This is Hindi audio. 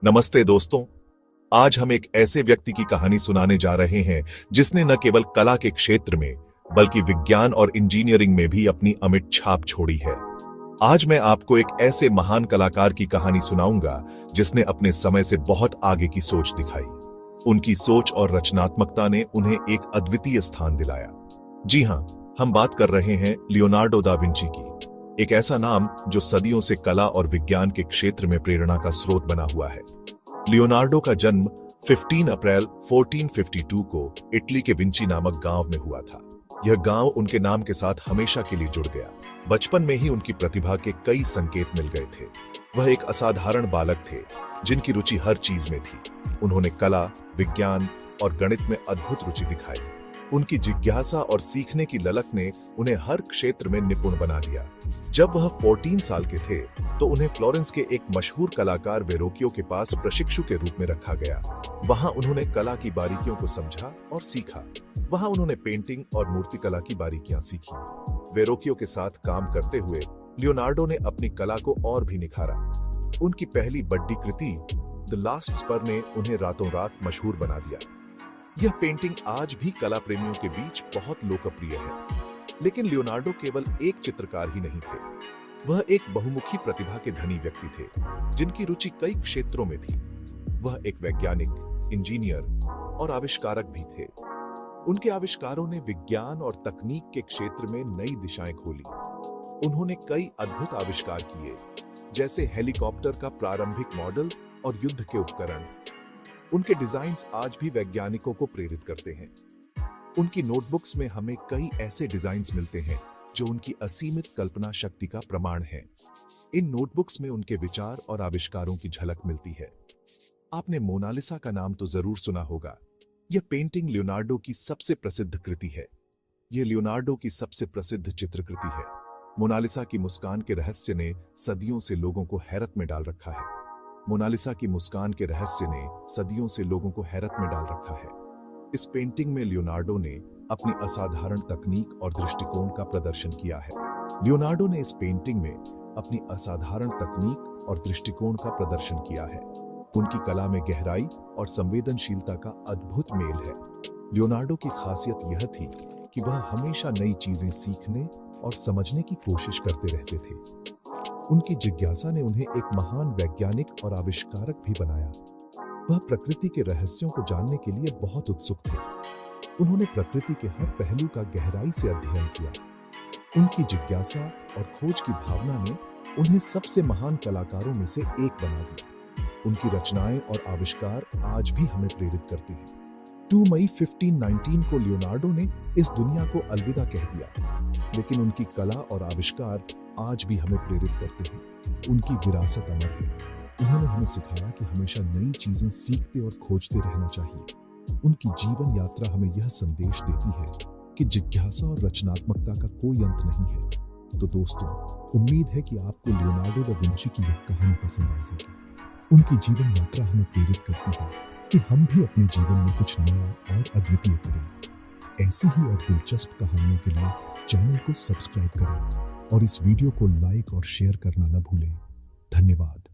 नमस्ते दोस्तों। आज हम एक ऐसे व्यक्ति की कहानी सुनाने जा रहे हैं जिसने न केवल कला के क्षेत्र में बल्कि विज्ञान और इंजीनियरिंग में भी अपनी अमिट छाप छोड़ी है। आज मैं आपको एक ऐसे महान कलाकार की कहानी सुनाऊंगा जिसने अपने समय से बहुत आगे की सोच दिखाई। उनकी सोच और रचनात्मकता ने उन्हें एक अद्वितीय स्थान दिलाया। जी हां, हम बात कर रहे हैं लियोनार्डो दा विंची की। एक ऐसा नाम जो सदियों से कला और विज्ञान के क्षेत्र में प्रेरणा का स्रोत बना हुआ है। लियोनार्डो का जन्म 15 अप्रैल 1452 को इटली के विंची नामक गांव में हुआ था। यह गांव उनके नाम के साथ हमेशा के लिए जुड़ गया। बचपन में ही उनकी प्रतिभा के कई संकेत मिल गए थे। वह एक असाधारण बालक थे जिनकी रुचि हर चीज में थी। उन्होंने कला, विज्ञान और गणित में अद्भुत रुचि दिखाई। उनकी जिज्ञासा और सीखने की ललक ने उन्हें हर क्षेत्र में निपुण बना दिया। जब वह 14 साल के थे तो उन्हें फ्लोरेंस के एक मशहूर कलाकार वेरोकियो के पास प्रशिक्षु के रूप में रखा गया। वहां उन्होंने कला की बारीकियों को समझा और सीखा। वहां उन्होंने पेंटिंग और मूर्तिकला की बारीकियां सीखी। वेरोकियो के साथ काम करते हुए लियोनार्डो ने अपनी कला को और भी निखारा। उनकी पहली बड़ी कृति द लास्ट स्पर ने उन्हें रातों रात मशहूर बना दिया। यह पेंटिंग आज भी कला प्रेमियों के बीच बहुत लोकप्रिय है। लेकिन लियोनार्डो केवल एक चित्रकार ही नहीं थे। वह एक बहुमुखी प्रतिभा के धनी व्यक्ति थे जिनकी रुचि कई क्षेत्रों में थी। वह एक वैज्ञानिक, इंजीनियर और आविष्कारक भी थे। उनके आविष्कारों ने विज्ञान और तकनीक के क्षेत्र में नई दिशाएं खोली। उन्होंने कई अद्भुत आविष्कार किए, जैसे हेलीकॉप्टर का प्रारंभिक मॉडल और युद्ध के उपकरण। उनके डिजाइन्स आज भी वैज्ञानिकों को प्रेरित करते हैं। उनकी नोटबुक्स में हमें कई ऐसे डिजाइन्स मिलते हैं जो उनकी असीमित कल्पना शक्ति का प्रमाण है। इन नोटबुक्स में उनके विचार और आविष्कारों की झलक मिलती है। आपने मोनालिसा का नाम तो जरूर सुना होगा। यह पेंटिंग लियोनार्डो की सबसे प्रसिद्ध कृति है। यह लियोनार्डो की सबसे प्रसिद्ध चित्रकृति है। मोनालिसा की मुस्कान के रहस्य ने सदियों से लोगों को हैरत में डाल रखा है। मोनालिसा की मुस्कान के रहस्य ने सदियों से लोगों को हैरत में डाल रखा है। इस पेंटिंग में लियोनार्डो ने अपनी असाधारण तकनीक और दृष्टिकोण का प्रदर्शन किया है। लियोनार्डो ने इस पेंटिंग में अपनी असाधारण तकनीक और दृष्टिकोण का प्रदर्शन किया है। उनकी कला में गहराई और संवेदनशीलता का अद्भुत मेल है। लियोनार्डो की खासियत यह थी कि वह हमेशा नई चीजें सीखने और समझने की कोशिश करते रहते थे। उनकी जिज्ञासा ने उन्हें एक महान वैज्ञानिक और आविष्कारक भी बनाया। वह प्रकृति के रहस्यों को जानने के लिए बहुत उत्सुक थे। उन्होंने प्रकृति के हर पहलू का गहराई से अध्ययन किया। उनकी जिज्ञासा और खोज की भावना ने उन्हें सबसे महान कलाकारों में से एक बना दिया। उनकी रचनाएं और आविष्कार आज भी हमें प्रेरित करते हैं। 2 मई 1519 को लियोनार्डो ने इस दुनिया को अलविदा कह दिया, लेकिन उनकी कला और आविष्कार आज भी हमें प्रेरित करते हैं। उनकी विरासत अमर है। उन्होंने हमें सिखाया कि हमेशा नई चीजें सीखते और खोजते रहना चाहिए। उनकी जीवन यात्रा हमें यह संदेश देती है कि जिज्ञासा और रचनात्मकता का कोई अंत नहीं है। तो दोस्तों, उम्मीद है कि आपको लियोनार्डो दा विंची की यह कहानी पसंद आई होगी। उनकी जीवन यात्रा हमें प्रेरित करती है कि हम भी अपने जीवन में कुछ नया और अद्वितीय करें। ऐसी ही और दिलचस्प कहानियों के लिए चैनल को सब्सक्राइब करें और इस वीडियो को लाइक और शेयर करना न भूलें। धन्यवाद।